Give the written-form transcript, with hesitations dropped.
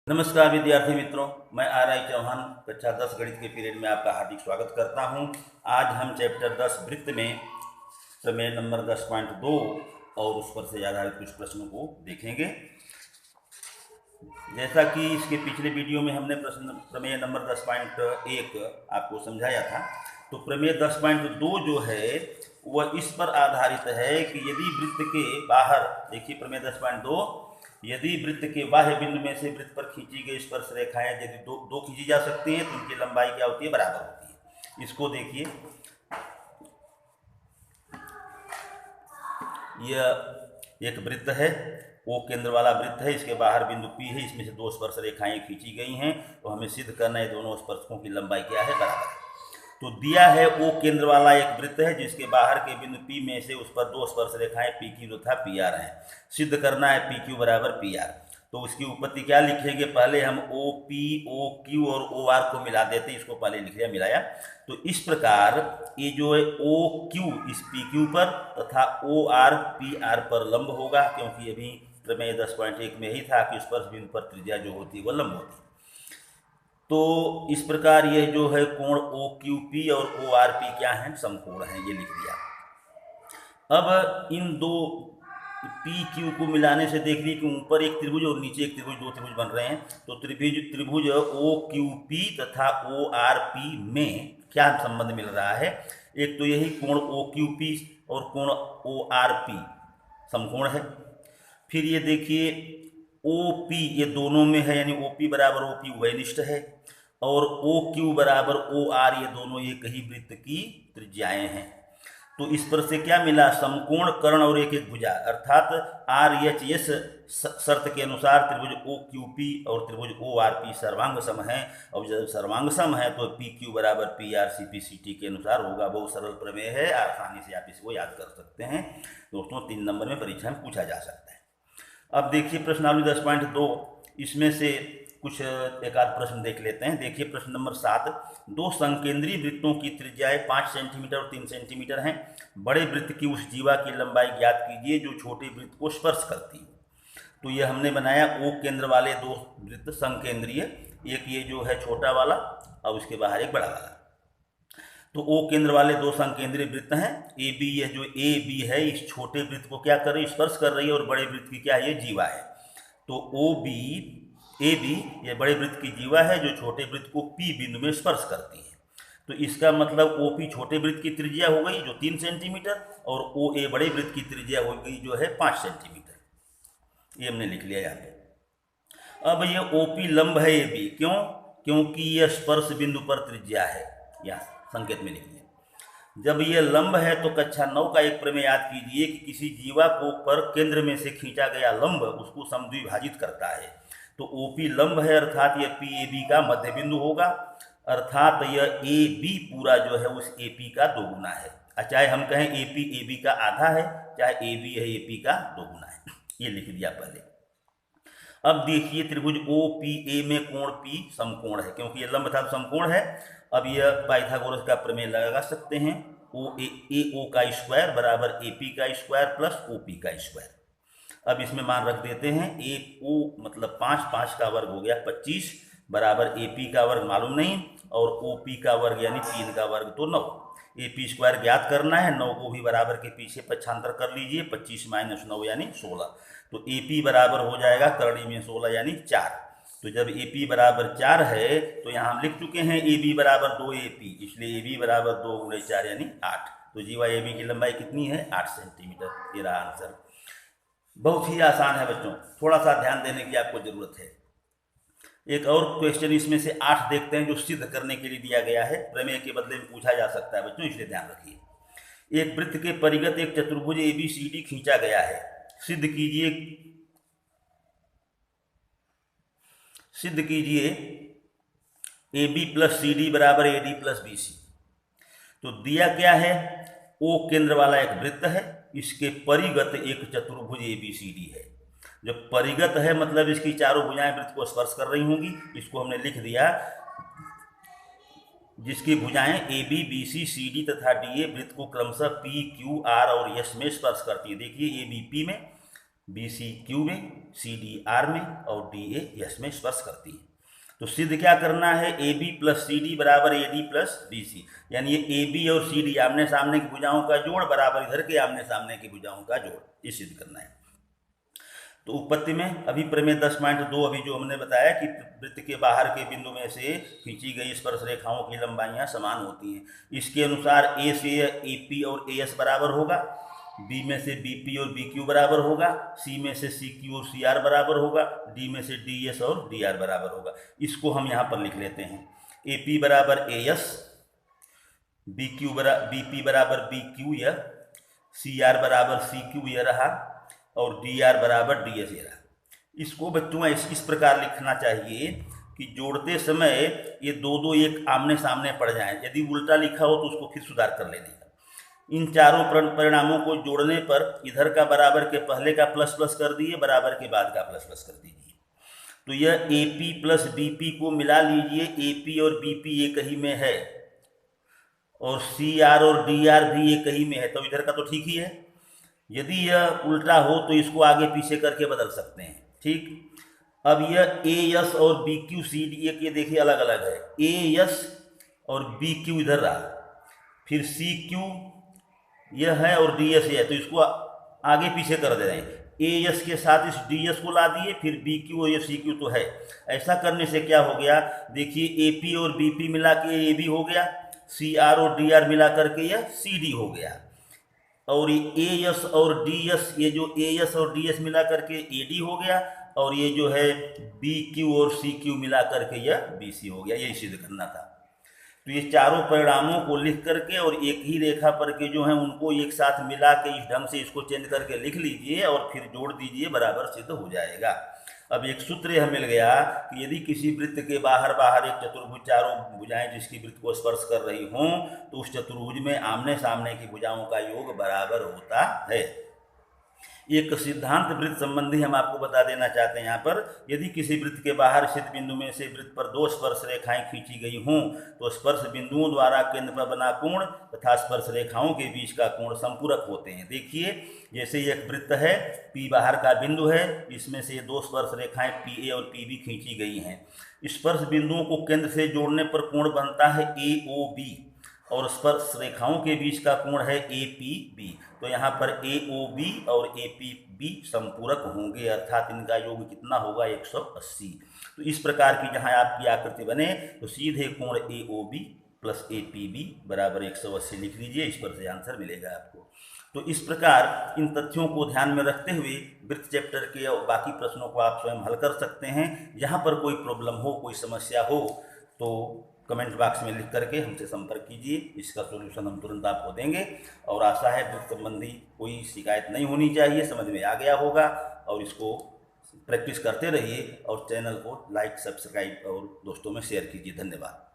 नमस्कार विद्यार्थी मित्रों, मैं आर.आई. चौहान कक्षा 10 गणित के पीरियड में आपका हार्दिक स्वागत करता हूं। आज हम चैप्टर 10 वृत्त में प्रमेय नंबर 10.2 और उस पर से आधारित कुछ प्रश्नों को देखेंगे। जैसा कि इसके पिछले वीडियो में हमने प्रमेय नंबर 10.1 आपको समझाया था, तो प्रमेय 10.2 जो है वह इस पर आधारित है कि यदि वृत्त के बाहर, देखिए प्रमेय 10.2, यदि वृत्त के बाह्य बिंदु में से वृत्त पर खींची गई स्पर्श रेखाएं यदि दो खींची जा सकती हैं तो उनकी लंबाई क्या होती है, बराबर होती है। इसको देखिए, यह एक वृत्त है, ओ केंद्र वाला वृत्त है, इसके बाहर बिंदु पी है, इसमें से दो स्पर्श रेखाएं खींची गई हैं, तो हमें सिद्ध करना है दोनों स्पर्शकों की लंबाई क्या है, बराबर है। तो दिया है ओ केंद्र वाला एक वृत्त है जिसके बाहर के बिंदु पी में से उस पर दो स्पर्श रेखाएं पी क्यू तथा पी आर हैं। सिद्ध करना है पी क्यू बराबर पी आर। तो उसकी उत्पत्ति क्या लिखेंगे, पहले हम ओ पी, ओ क्यू और ओ आर को मिला देते हैं, इसको पहले लिख लिया, मिलाया। तो इस प्रकार ये जो है ओ क्यू इस पी क्यू पर तथा ओ आर पी आर पर लंब होगा, क्योंकि अभी प्रमेय 10.1 में ही था कि स्पर्श बिंदु पर त्रिज्या जो होती है वह लंब होती है। तो इस प्रकार यह जो है कोण ओ क्यू पी और ओ आर पी क्या है, समकोण है, ये लिख दिया। अब इन दो पी क्यू को मिलाने से देख लीजिए कि ऊपर एक त्रिभुज और नीचे एक त्रिभुज, दो त्रिभुज बन रहे हैं। तो त्रिभुज ओ क्यू पी तथा ओ आर पी में क्या संबंध मिल रहा है, एक तो यही कोण ओ क्यू पी और कोण ओ आर पी समकोण है। फिर ये देखिए ओ पी ये दोनों में है, यानी ओ पी बराबर ओ पी उभयनिष्ठ है, और ओ क्यू बराबर ओ आर ये दोनों एक ही वृत्त की त्रिज्याएं हैं। तो इस पर से क्या मिला, समकोण कर्ण और एक एक भुजा, अर्थात आर एच एस शर्त के अनुसार त्रिभुज ओ क्यू पी और त्रिभुज ओ आर पी सर्वांग सम है। और जब सर्वांग सम है तो पी क्यू बराबर P R C P C T के अनुसार होगा। बहुत सरल प्रमेय है, आसानी से आप इसको याद कर सकते हैं दोस्तों। 3 नंबर में परीक्षा में पूछा जा सकता है। अब देखिए प्रश्नावली 10.2, इसमें से कुछ एक आध प्रश्न देख लेते हैं। देखिए प्रश्न नंबर 7, दो संकेंद्रीय वृत्तों की त्रिज्याएं 5 सेंटीमीटर और 3 सेंटीमीटर हैं। बड़े वृत्त की उस जीवा की लंबाई ज्ञात कीजिए जो छोटे वृत्त को स्पर्श करती है। तो ये हमने बनाया ओ केंद्र वाले दो वृत्त संकेंद्रीय, एक ये जो है छोटा वाला और उसके बाहर एक बड़ा वाला। तो ओ केंद्र वाले दो संकेंद्रीय वृत्त हैं। ए बी, यह जो ए बी है इस छोटे वृत्त को क्या कर रही है, स्पर्श कर रही है, और बड़े वृत्त की क्या है, ये जीवा है। तो ओ बी ए बी ये बड़े वृत्त की जीवा है जो छोटे वृत्त को पी बिंदु में स्पर्श करती है। तो इसका मतलब ओ पी छोटे वृत्त की त्रिज्या हो गई जो 3 सेंटीमीटर, और ओ ए बड़े वृत्त की त्रिज्या हो गई जो है 5 सेंटीमीटर। ये हमने लिख लिया यहाँ पे। अब ये ओ पी लंब है ए बी, क्यों, क्योंकि यह स्पर्श बिंदु पर त्रिज्या है, यहाँ संकेत में लिख दिया। जब यह लंब है तो कक्षा 9 का एक प्रमेय याद कीजिए कि किसी जीवा को पर केंद्र में से खींचा गया लंब उसको समद्विभाजित करता है। तो ओपी लंब है, अर्थात यह पी ए बी का मध्य बिंदु होगा, अर्थात यह ए बी पूरा जो है उस ए पी का दोगुना है। चाहे हम कहें ए पी ए बी का आधा है, चाहे ए बी है ए पी का दोगुना है, ये लिख दिया पहले। अब देखिए त्रिभुज ओ पी ए में कोण पी समकोण है, क्योंकि यह लंब था समकोण है। अब यह पाइथागोरस का प्रमेय लगा सकते हैं, ओ ए ओ का स्क्वायर बराबर ए पी का स्क्वायर प्लस ओ पी का स्क्वायर। अब इसमें मान रख देते हैं, ए ओ मतलब 5, 5 का वर्ग हो गया 25 बराबर ए पी का वर्ग मालूम नहीं, और ओ पी का वर्ग यानी 3 का वर्ग तो 9। ए पी स्क्वायर ज्ञात करना है, 9 को भी बराबर के पीछे पक्षांतर कर लीजिए, 25 माइनस 9 यानी 16। तो ए पी बराबर हो जाएगा करणी में 16 यानी 4। तो जब ए पी बराबर 4 है तो यहाँ हम लिख चुके हैं ए बी बराबर 2 ए पी, इसलिए ए बी बराबर 2 × 4 यानी 8। तो जीवा ए बी की लंबाई कितनी है, 8 सेंटीमीटर। ये रहा आंसर। बहुत ही आसान है बच्चों, थोड़ा सा ध्यान देने की आपको जरूरत है। एक और क्वेश्चन इसमें से 8 देखते हैं जो सिद्ध करने के लिए दिया गया है, प्रमेय के बदले में पूछा जा सकता है बच्चों, इसलिए ध्यान रखिए। एक वृत्त के परिगत एक चतुर्भुज ए बी सी डी खींचा गया है, सिद्ध कीजिए A B plus C D बराबर A D plus B C. तो दिया क्या है, ओ केंद्र वाला एक वृत्त है, इसके परिगत एक चतुर्भुज ए बी सी डी है। जब परिगत है मतलब इसकी चारों भुजाएं वृत्त को स्पर्श कर रही होंगी, इसको हमने लिख दिया जिसकी भुजाएं A B B C C D तथा डी ए वृत्त को क्रमशः पी क्यू आर और एस में स्पर्श करती है। देखिए ए बी पी में, BC क्यू में, CD R में और DA S में स्पर्श करती है। तो सिद्ध क्या करना है, AB प्लस CD बराबर AD प्लस BC, यानी ये AB और CD आमने सामने की भुजाओं का जोड़ बराबर इधर के आमने सामने की भुजाओं का जोड़, ये सिद्ध करना है। तो उत्पत्ति में अभी प्रमेय 10.2 अभी जो हमने बताया कि वृत्त के बाहर के बिंदु में से खींची गई स्पर्श रेखाओं की लंबाइयां समान होती हैं। इसके अनुसार A से AP और AS बराबर होगा, B में से BP और BQ बराबर होगा, C में से CQ और CR बराबर होगा, D में से DS और DR बराबर होगा। इसको हम यहाँ पर लिख लेते हैं, AP बराबर AS, BP बराबर BQ या CR बराबर CQ यह रहा और DR बराबर DS ये रहा। इसको बच्चों इस प्रकार लिखना चाहिए कि जोड़ते समय ये दो एक आमने सामने पड़ जाएं। यदि उल्टा लिखा हो तो उसको फिर सुधार कर लेने का। इन चारों परिणामों को जोड़ने पर इधर का बराबर के पहले का प्लस प्लस कर दिए, बराबर के बाद का प्लस प्लस कर दीजिए। तो यह AP प्लस BP को मिला लीजिए, AP और BP एक ही में है और CR और DR भी एक ही में है, तो इधर का तो ठीक ही है। यदि यह उल्टा हो तो इसको आगे पीछे करके बदल सकते हैं, ठीक। अब यह AS और BQ CD एक ये देखिए अलग अलग है, AS और BQ इधर रहा, फिर CQ यह है और DS है, तो इसको आगे पीछे कर दे रहे हैं। AS के साथ इस DS को ला दिए, फिर BQ और ये CQ तो है। ऐसा करने से क्या हो गया, देखिए AP और BP मिला के AB हो गया, CR और DR मिला करके यह CD हो गया, और ये AS और DS, ये जो AS और DS मिला करके AD हो गया, और ये जो है BQ और CQ मिला करके यह BC हो गया। यही सिद्ध करना था। तो ये चारों परिणामों को लिख करके और एक ही रेखा पर के जो हैं उनको एक साथ मिला के इस ढंग से इसको चेंज करके लिख लीजिए और फिर जोड़ दीजिए, बराबर सिद्ध हो जाएगा। अब एक सूत्र यह मिल गया कि यदि किसी वृत्त के बाहर एक चतुर्भुज, चारों भुजाएं जिसकी वृत्त को स्पर्श कर रही हों, तो उस चतुर्भुज में आमने सामने की भुजाओं का योग बराबर होता है। एक सिद्धांत वृत्त संबंधी हम आपको बता देना चाहते हैं यहाँ पर, यदि किसी वृत्त के बाहर स्थित बिंदु में से वृत्त पर दो स्पर्श रेखाएं खींची गई हों, तो स्पर्श बिंदुओं द्वारा केंद्र पर बना कोण तथा स्पर्श रेखाओं के बीच का कोण संपूरक होते हैं। देखिए, जैसे एक वृत्त है, P बाहर का बिंदु है, इसमें से दो स्पर्श रेखाएं PA और PB खींची गई हैं। स्पर्श बिंदुओं को केंद्र से जोड़ने पर कोण बनता है AOB, और स्पर्श रेखाओं के बीच का कोण है APB। तो यहाँ पर AOB और APB संपूरक होंगे, अर्थात इनका योग कितना होगा, 180। तो इस प्रकार की जहाँ आपकी आकृति बने तो सीधे कोण AOB प्लस APB बराबर 180 लिख लीजिए, इस पर से आंसर मिलेगा आपको। तो इस प्रकार इन तथ्यों को ध्यान में रखते हुए वृत्त चैप्टर के और बाकी प्रश्नों को आप स्वयं हल कर सकते हैं। यहाँ पर कोई प्रॉब्लम हो, कोई समस्या हो तो कमेंट बॉक्स में लिख करके हमसे संपर्क कीजिए, इसका सॉल्यूशन हम तुरंत आपको देंगे। और आशा है वृत्त संबंधी कोई शिकायत नहीं होनी चाहिए, समझ में आ गया होगा, और इसको प्रैक्टिस करते रहिए और चैनल को लाइक, सब्सक्राइब और दोस्तों में शेयर कीजिए। धन्यवाद।